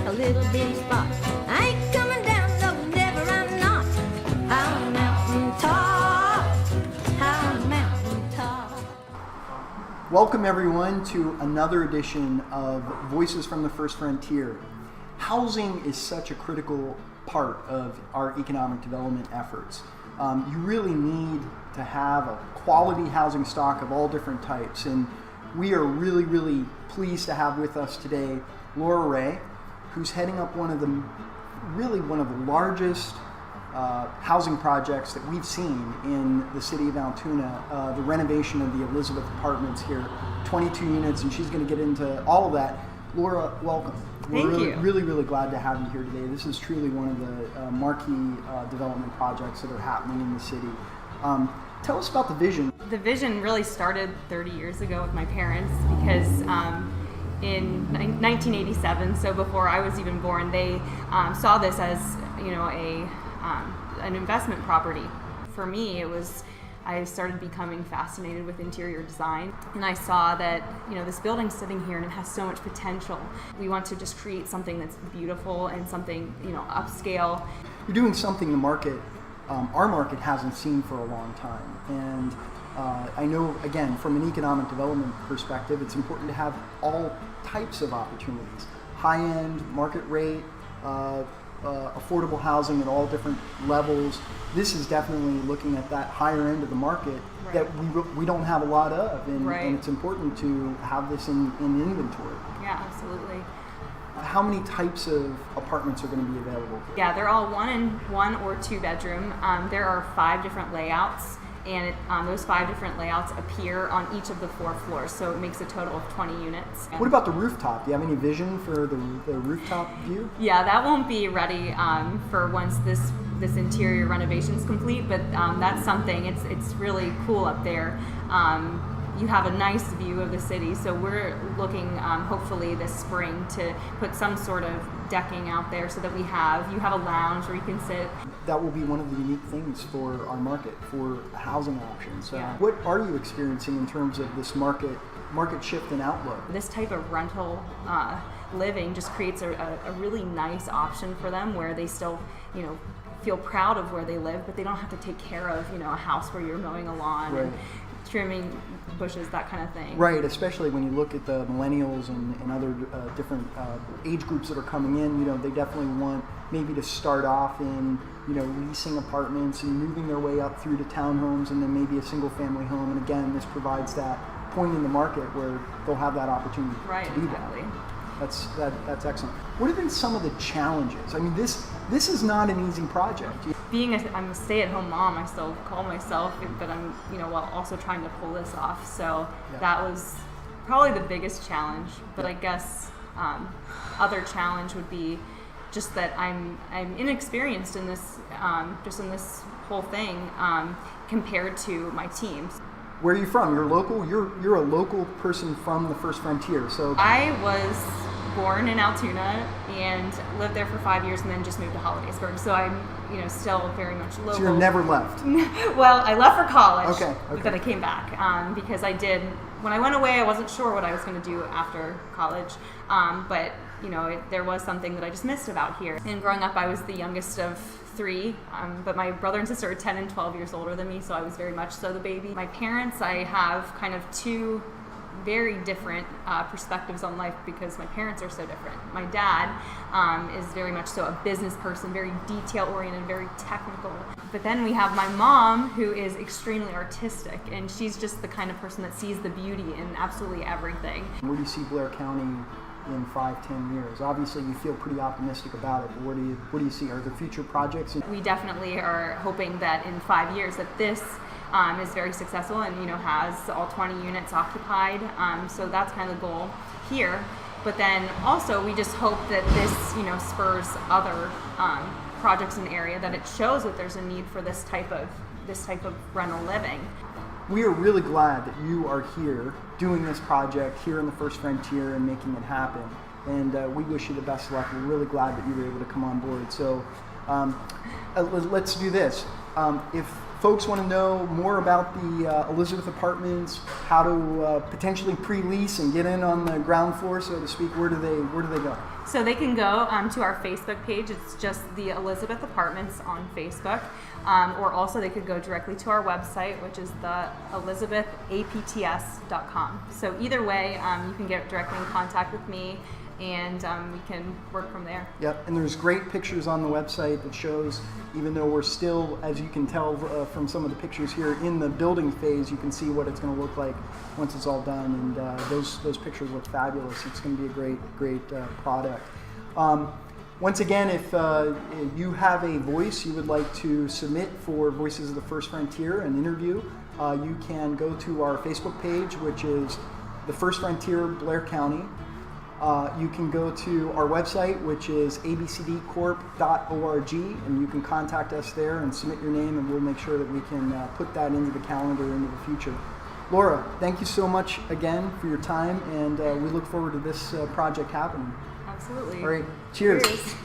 a little bitty spot. I ain't coming down, no, never, I'm not. On a mountain top, on a mountain top. Welcome everyone to another edition of Voices from the First Frontier. Housing is such a critical part of our economic development efforts. You really need to have a quality housing stock of all different types, and we are really pleased to have with us today Wray, who's heading up one of the largest housing projects that we've seen in the city of Altoona, the renovation of the Elizabeth Apartments here, 22 units, and she's going to get into all of that. Laura, welcome. We're really glad to have you here today. This is truly one of the marquee development projects that are happening in the city. Tell us about the vision. The vision really started 30 years ago with my parents because in 1987, so before I was even born, they saw this as an investment property. For me, I started becoming fascinated with interior design, and I saw that this building's sitting here and it has so much potential. We want to just create something that's beautiful and something upscale. You're doing something the market, our market hasn't seen for a long time, and I know, again, from an economic development perspective, it's important to have all types of opportunities: high-end, market rate, affordable housing at all different levels. This is definitely looking at that higher end of the market that we don't have a lot of, and it's important to have this in inventory. Yeah, absolutely. How many types of apartments are going to be available here? Yeah, they're all one or two bedroom. There are 5 different layouts, and those 5 different layouts appear on each of the 4 floors, so it makes a total of 20 units. What about the rooftop? Do you have any vision for the rooftop view? Yeah, that won't be ready for once this interior renovation is complete, but that's something. It's really cool up there. You have a nice view of the city, so we're looking hopefully this spring to put some sort of decking out there so that you have a lounge where you can sit. That will be one of the unique things for our market, for housing options. Yeah. What are you experiencing in terms of this market shift and outlook? This type of rental living just creates a really nice option for them, where they still feel proud of where they live, but they don't have to take care of a house where you're mowing a lawn and trimming bushes, that kind of thing. Right, especially when you look at the millennials and other different age groups that are coming in. They definitely want maybe to start off in leasing apartments and moving their way up through to townhomes and then maybe a single family home. And again, this provides that point in the market where they'll have that opportunity to do that. That's excellent. What have been some of the challenges? I mean, this is not an easy project. I'm a stay-at-home mom, I still call myself, but I'm while also trying to pull this off. So that was probably the biggest challenge. But I guess other challenge would be just that I'm inexperienced in this, just in this whole thing compared to my teams. Where are you from? You're local. You're a local person from the First Frontier. So I was born in Altoona and lived there for 5 years, and then just moved to Hollidaysburg. So I'm still very much local. So you're never left. Well, I left for college. Okay. But then I came back because when I went away, I wasn't sure what I was going to do after college. But there was something that I just missed about here. And growing up, I was the youngest of 3, but my brother and sister are 10 and 12 years older than me, so I was very much so the baby. My parents, I have kind of 2 very different perspectives on life because my parents are so different. My dad is very much so a business person, very detail-oriented, very technical. But then we have my mom, who is extremely artistic, and she's just the kind of person that sees the beauty in absolutely everything. Where do you see Blair County in 5-10 years? Obviously, you feel pretty optimistic about it, but what do you see? Are there future projects? We definitely are hoping that in 5 years that this is very successful and has all 20 units occupied. So that's kind of the goal here. But then also we just hope that this spurs other projects in the area, that it shows that there's a need for this type of rental living. We are really glad that you are here doing this project here in the First Frontier and making it happen. And we wish you the best of luck. We're really glad that you were able to come on board. So let's do this. If folks want to know more about the Elizabeth Apartments, how to potentially pre-lease and get in on the ground floor, so to speak, where do they go? So they can go to our Facebook page. It's just the Elizabeth Apartments on Facebook. Or also they could go directly to our website, which is the elizabethapts.com. So either way, you can get directly in contact with me, and we can work from there. Yep, and there's great pictures on the website that shows, even though we're still, as you can tell from some of the pictures here, in the building phase, you can see what it's going to look like once it's all done, and those pictures look fabulous. It's going to be a great product. Once again, if you have a voice you would like to submit for Voices of the First Frontier, an interview, you can go to our Facebook page, which is The First Frontier, Blair County. You can go to our website, which is abcdcorp.org, and you can contact us there and submit your name, and we'll make sure that we can put that into the calendar into the future. Laura, thank you so much again for your time, and we look forward to this project happening. Absolutely. All right, cheers. Cheers.